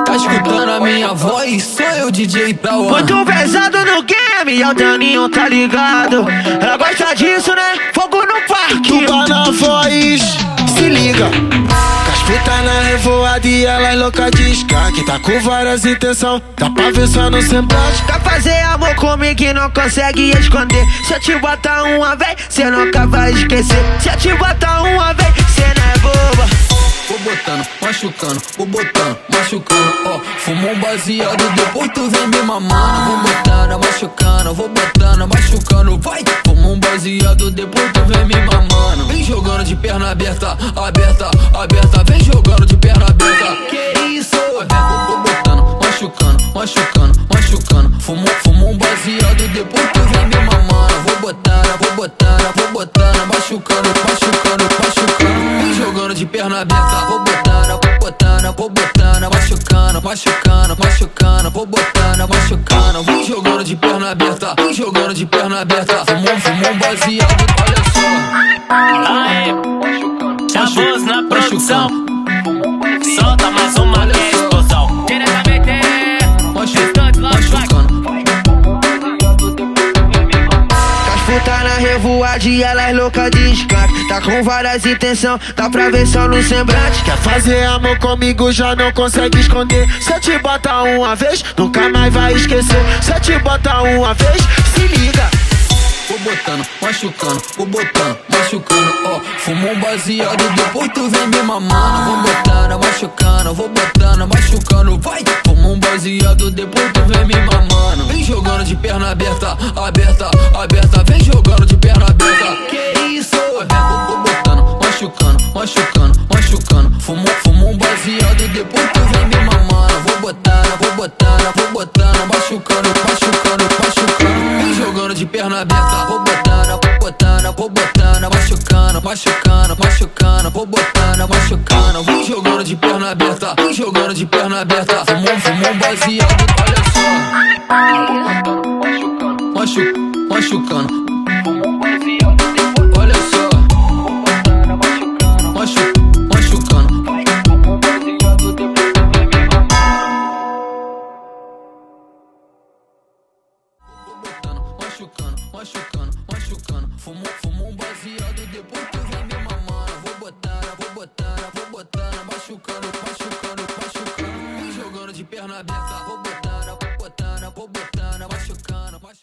Tá escutando a minha voz? Sou eu, DJ Tauan. Muito pesado no game, e o Daninho tá ligado. Ela gosta disso, né? Fogo no parque. Tu tá na voz, se liga. Caspita na revoada e ela é louca de escaque. Tá com várias intenções, dá pra ver só no semblante. Quer fazer amor comigo e não consegue esconder. Se eu te botar uma vez, cê nunca vai esquecer. Se eu te botar uma vez, cê não é boba. Vou botando, machucando, vou botando, machucando, ó. Fumo um baseado, depois tu vem me mamando. Vou botando, machucando, vou botando, machucando, vai. Fumo um baseado, depois tu vem me mamando. Vem jogando de perna aberta, aberta, aberta. Vem jogando de perna aberta. Que isso? Vou botando, machucando, machucando, machucando. Fumo um baseado, depois tu vem me mamando. Vou botando, vou botando, vou botando, machucando, machucando, machucando. Vem jogando de perna aberta. Vou botando, vou botando, vou botando, machucando, machucando, machucando. Vou botando, machucando. Vem jogando de perna aberta. Vem jogando de perna aberta. Fumo um baseado, olha só. Aê, Chavoso na produção. Solta mais uma que é explosão. Diretamente machucando. Tá na revoada e ela é louca de escaque. Tá com várias intenções, dá pra ver só no semblante. Quer fazer amor comigo, já não consegue esconder. Se eu te botar uma vez, nunca mais vai esquecer. Se eu te botar uma vez, se liga. Vou botando, machucando, vou botando, machucando, ó. Fumo um baseado, depois tu vem me mamando. Vou botando, machucando, vou botando, machucando, vai. Fumo um baseado, depois tu vem me mamando. Vem jogando de perna aberta, aberta, aberta. Vem jogando de perna aberta. Que isso? Vou botando, machucando, machucando, machucando. Fumo um baseado, depois tu vem me mamando. Vou botando, vou botando, vou botando, machucando, machucando, machucando. Vem jogando de perna aberta. Vou botando, vou botando, vou botando, machucando, machucando, machucando. Vou botando, machucando. Vem jogando de perna aberta. Vem jogando de perna aberta. Fumo um baseado, olha só. Machucando, machucando.